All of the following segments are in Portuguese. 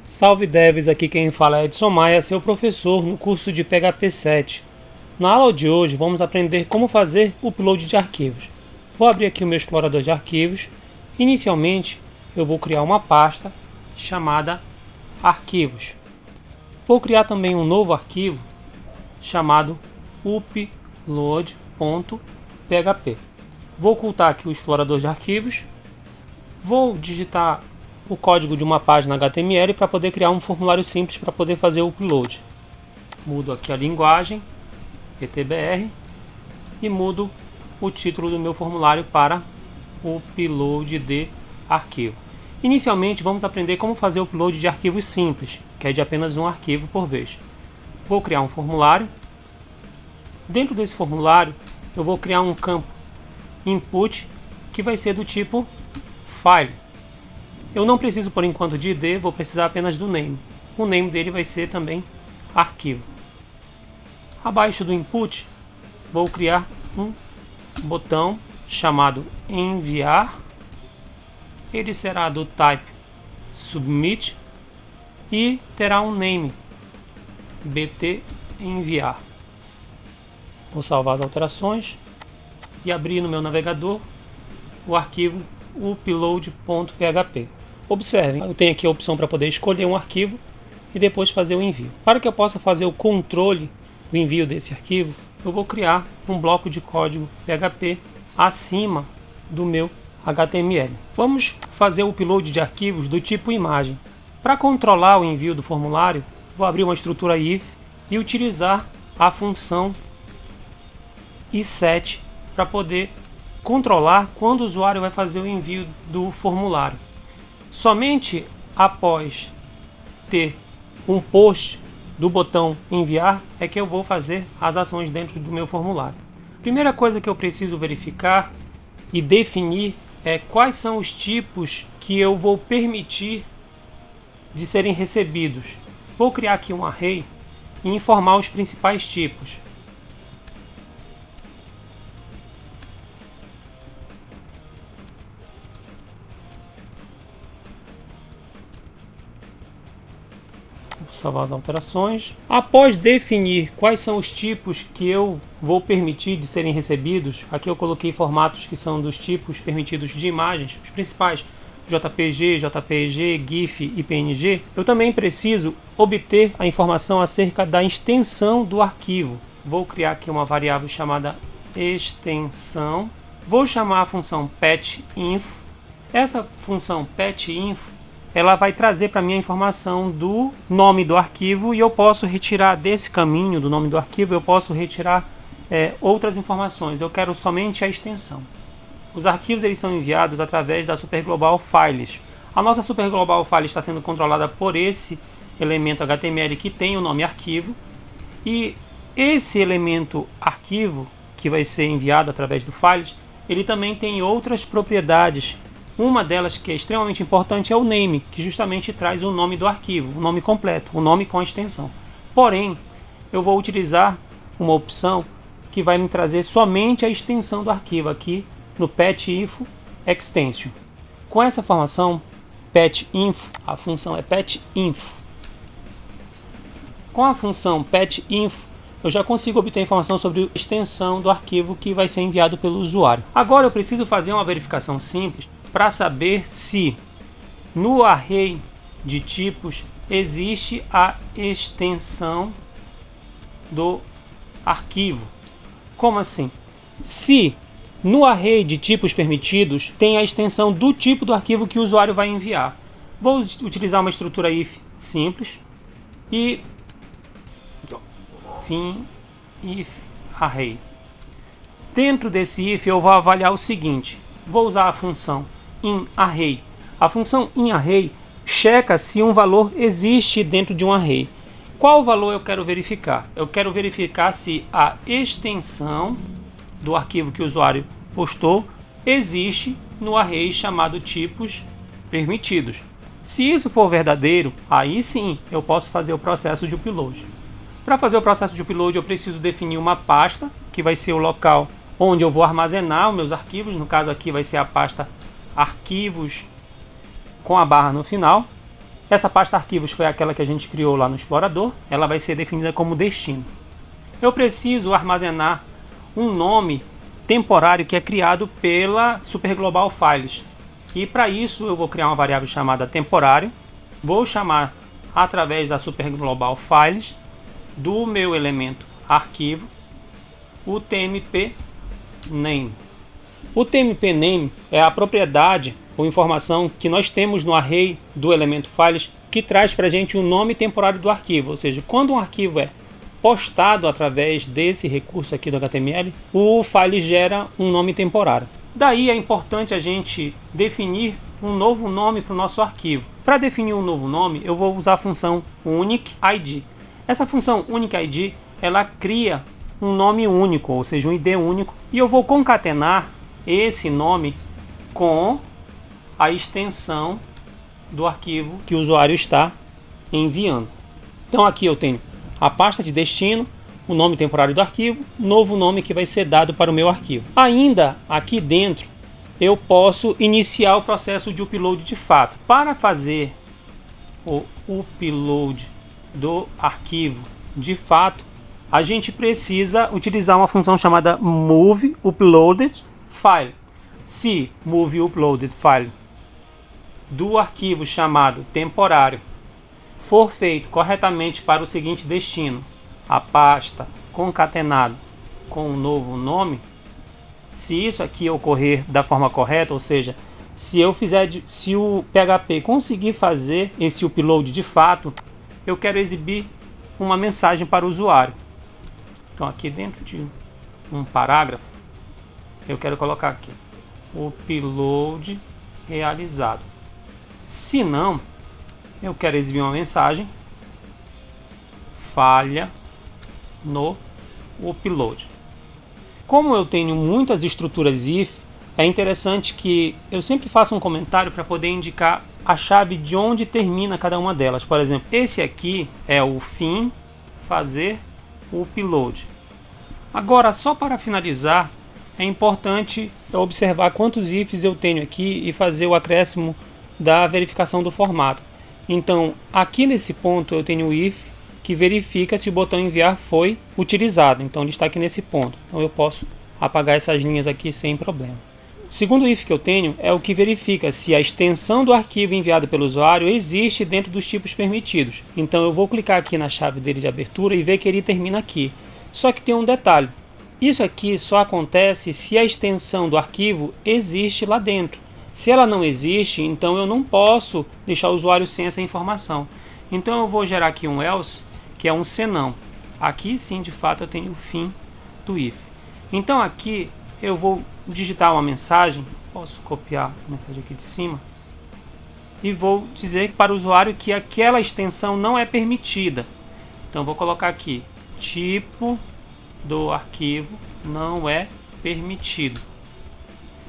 Salve devs, aqui quem fala é Edson Maia, seu professor no curso de PHP 7. Na aula de hoje vamos aprender como fazer o upload de arquivos. Vou abrir aqui o meu explorador de arquivos. Inicialmente eu vou criar uma pasta chamada arquivos. Vou criar também um novo arquivo chamado upload.php. Vou ocultar aqui o explorador de arquivos. Vou digitar o código de uma página HTML para poder criar um formulário simples para poder fazer o upload. Mudo aqui a linguagem, PTBR, e mudo o título do meu formulário para upload de arquivo. Inicialmente vamos aprender como fazer o upload de arquivos simples, que é de apenas um arquivo por vez. Vou criar um formulário. Dentro desse formulário eu vou criar um campo input que vai ser do tipo file. Eu não preciso por enquanto de ID, vou precisar apenas do name. O name dele vai ser também arquivo. Abaixo do input, vou criar um botão chamado enviar. Ele será do type submit e terá um name bt enviar. Vou salvar as alterações e abrir no meu navegador o arquivo upload.php. Observem, eu tenho aqui a opção para poder escolher um arquivo e depois fazer o envio. Para que eu possa fazer o controle do envio desse arquivo, eu vou criar um bloco de código PHP acima do meu HTML. Vamos fazer o upload de arquivos do tipo imagem. Para controlar o envio do formulário, vou abrir uma estrutura if e utilizar a função iSet para poder controlar quando o usuário vai fazer o envio do formulário. Somente após ter um post do botão enviar é que eu vou fazer as ações dentro do meu formulário. Primeira coisa que eu preciso verificar e definir é quais são os tipos que eu vou permitir de serem recebidos. Vou criar aqui um array e informar os principais tipos. Vou salvar as alterações. Após definir quais são os tipos que eu vou permitir de serem recebidos, aqui eu coloquei formatos que são dos tipos permitidos de imagens, os principais: JPG, JPG, GIF e PNG. Eu também preciso obter a informação acerca da extensão do arquivo. Vou criar aqui uma variável chamada extensão. Vou chamar a função patinfo. Essa função patinfo ela vai trazer para mim a informação do nome do arquivo e eu posso retirar desse caminho do nome do arquivo, eu posso retirar outras informações. Eu quero somente a extensão. Os arquivos eles são enviados através da Super Global Files. A nossa Super Global Files está sendo controlada por esse elemento HTML que tem o nome arquivo, e esse elemento arquivo que vai ser enviado através do Files, ele também tem outras propriedades. Uma delas que é extremamente importante é o name, que justamente traz o nome do arquivo, o nome completo, o nome com a extensão. Porém, eu vou utilizar uma opção que vai me trazer somente a extensão do arquivo aqui no patinfo extension. Com essa formação, patinfo, a função é patinfo. Com a função patinfo, eu já consigo obter informação sobre a extensão do arquivo que vai ser enviado pelo usuário. Agora eu preciso fazer uma verificação simples para saber se no array de tipos existe a extensão do arquivo. Como assim? Se no array de tipos permitidos tem a extensão do tipo do arquivo que o usuário vai enviar. Vou utilizar uma estrutura if simples e fim if array. Dentro desse if eu vou avaliar o seguinte: vou usar a função inArray. A função inArray checa se um valor existe dentro de um array. Qual valor eu quero verificar? Eu quero verificar se a extensão do arquivo que o usuário postou existe no array chamado tipos permitidos. Se isso for verdadeiro, aí sim eu posso fazer o processo de upload. Para fazer o processo de upload eu preciso definir uma pasta, que vai ser o local onde eu vou armazenar os meus arquivos. No caso aqui vai ser a pasta arquivos com a barra no final. Essa pasta arquivos foi aquela que a gente criou lá no explorador, ela vai ser definida como destino. Eu preciso armazenar um nome temporário que é criado pela Super Global Files. E para isso eu vou criar uma variável chamada temporário, vou chamar através da Super Global Files do meu elemento arquivo o tmp name. O tmp name é a propriedade ou informação que nós temos no array do elemento files que traz para a gente o nome temporário do arquivo, ou seja, quando um arquivo é postado através desse recurso aqui do HTML, o file gera um nome temporário. Daí é importante a gente definir um novo nome para o nosso arquivo. Para definir um novo nome, eu vou usar a função uniqueID. Essa função uniqueID, ela cria um nome único, ou seja, um ID único, e eu vou concatenar esse nome com a extensão do arquivo que o usuário está enviando. Então aqui eu tenho a pasta de destino, o nome temporário do arquivo, novo nome que vai ser dado para o meu arquivo. Ainda aqui dentro eu posso iniciar o processo de upload de fato. Para fazer o upload do arquivo de fato, a gente precisa utilizar uma função chamada moveUploadedFile. Se moveUploadedFile do arquivo chamado temporário for feito corretamente para o seguinte destino, a pasta concatenado com um novo nome, se isso aqui ocorrer da forma correta, ou seja, se o PHP conseguir fazer esse upload de fato, eu quero exibir uma mensagem para o usuário. Então aqui dentro de um parágrafo, eu quero colocar aqui, upload realizado. Se não, eu quero exibir uma mensagem, falha no upload. Como eu tenho muitas estruturas if, é interessante que eu sempre faça um comentário para poder indicar a chave de onde termina cada uma delas. Por exemplo, esse aqui é o fim, fazer o upload. Agora, só para finalizar, é importante eu observar quantos ifs eu tenho aqui e fazer o acréscimo da verificação do formato. Então, aqui nesse ponto eu tenho o if que verifica se o botão enviar foi utilizado. Então, ele está aqui nesse ponto. Então, eu posso apagar essas linhas aqui sem problema. O segundo if que eu tenho é o que verifica se a extensão do arquivo enviado pelo usuário existe dentro dos tipos permitidos. Então, eu vou clicar aqui na chave dele de abertura e ver que ele termina aqui. Só que tem um detalhe. Isso aqui só acontece se a extensão do arquivo existe lá dentro. Se ela não existe, então eu não posso deixar o usuário sem essa informação. Então eu vou gerar aqui um else, que é um senão. Aqui sim, de fato, eu tenho o fim do if. Então aqui eu vou digitar uma mensagem, posso copiar a mensagem aqui de cima, e vou dizer para o usuário que aquela extensão não é permitida. Então vou colocar aqui, tipo do arquivo não é permitido.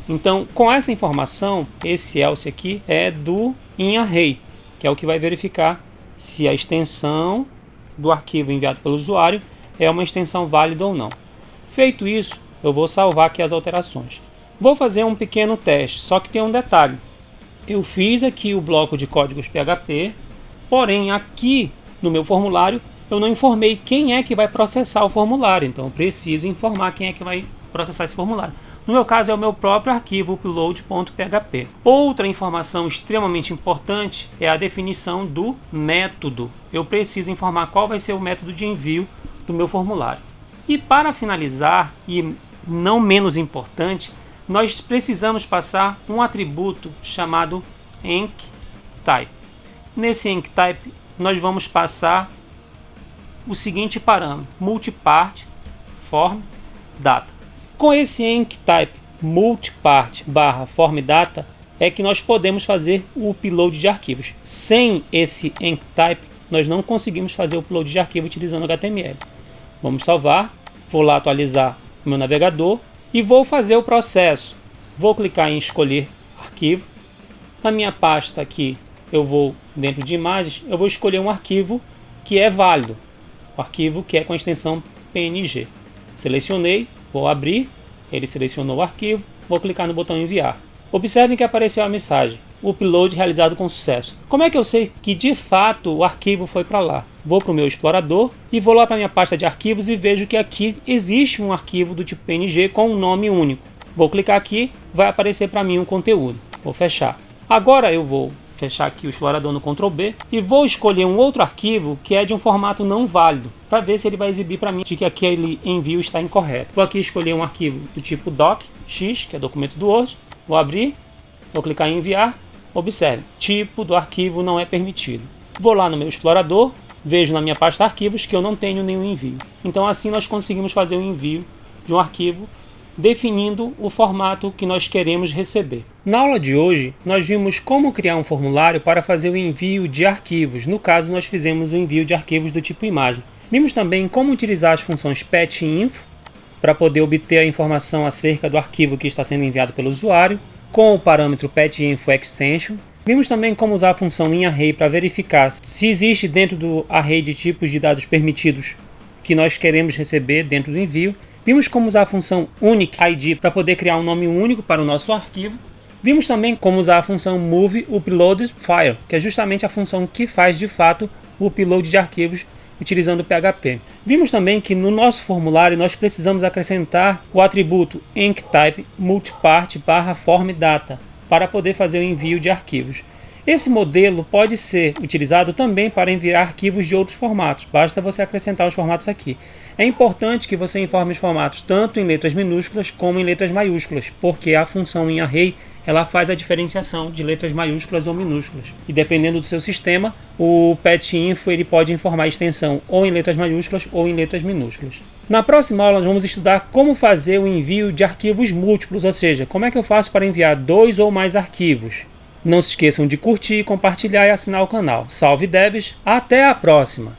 Então, com essa informação, esse else aqui é do inArray, que é o que vai verificar se a extensão do arquivo enviado pelo usuário é uma extensão válida ou não. Feito isso, eu vou salvar aqui as alterações. Vou fazer um pequeno teste, só que tem um detalhe. Eu fiz aqui o bloco de códigos PHP, porém aqui no meu formulário eu não informei quem é que vai processar o formulário, então eu preciso informar quem é que vai processar esse formulário. No meu caso é o meu próprio arquivo upload.php. Outra informação extremamente importante é a definição do método. Eu preciso informar qual vai ser o método de envio do meu formulário. E para finalizar, e não menos importante, nós precisamos passar um atributo chamado enctype. Nesse enctype nós vamos passar o seguinte parâmetro, multipart form data. Com esse enctype multipart form data é que nós podemos fazer o upload de arquivos. Sem esse enctype nós não conseguimos fazer o upload de arquivo utilizando HTML. Vamos salvar, vou lá atualizar o meu navegador e vou fazer o processo. Vou clicar em escolher arquivo. Na minha pasta aqui eu vou dentro de imagens, eu vou escolher um arquivo que é válido. O arquivo que é com a extensão PNG. Selecionei, vou abrir, ele selecionou o arquivo, vou clicar no botão enviar. Observem que apareceu a mensagem: upload realizado com sucesso. Como é que eu sei que de fato o arquivo foi para lá? Vou para o meu explorador e vou lá para a minha pasta de arquivos e vejo que aqui existe um arquivo do tipo PNG com um nome único. Vou clicar aqui, vai aparecer para mim um conteúdo. Vou fechar. Agora eu vou fechar aqui o explorador no Ctrl B e vou escolher um outro arquivo que é de um formato não válido, para ver se ele vai exibir para mim de que aquele envio está incorreto. Vou aqui escolher um arquivo do tipo docx, que é documento do Word. Vou abrir, vou clicar em enviar. Observe, tipo do arquivo não é permitido. Vou lá no meu explorador, vejo na minha pasta arquivos que eu não tenho nenhum envio. Então assim nós conseguimos fazer o envio de um arquivo definindo o formato que nós queremos receber. Na aula de hoje, nós vimos como criar um formulário para fazer o envio de arquivos. No caso, nós fizemos o envio de arquivos do tipo imagem. Vimos também como utilizar as funções PET e INFO para poder obter a informação acerca do arquivo que está sendo enviado pelo usuário, com o parâmetro PET-INFO-Extension. Vimos também como usar a função inArray para verificar se existe dentro do array de tipos de dados permitidos que nós queremos receber dentro do envio. Vimos como usar a função UnicID para poder criar um nome único para o nosso arquivo. Vimos também como usar a função moveUploadFile, que é justamente a função que faz de fato o upload de arquivos utilizando o PHP. Vimos também que no nosso formulário nós precisamos acrescentar o atributo enctype multipart/formData para poder fazer o envio de arquivos. Esse modelo pode ser utilizado também para enviar arquivos de outros formatos, basta você acrescentar os formatos aqui. É importante que você informe os formatos tanto em letras minúsculas como em letras maiúsculas, porque a função inArray ela faz a diferenciação de letras maiúsculas ou minúsculas. E dependendo do seu sistema, o PET-INFO ele pode informar a extensão ou em letras maiúsculas ou em letras minúsculas. Na próxima aula nós vamos estudar como fazer o envio de arquivos múltiplos, ou seja, como é que eu faço para enviar 2 ou mais arquivos. Não se esqueçam de curtir, compartilhar e assinar o canal. Salve devs, até a próxima!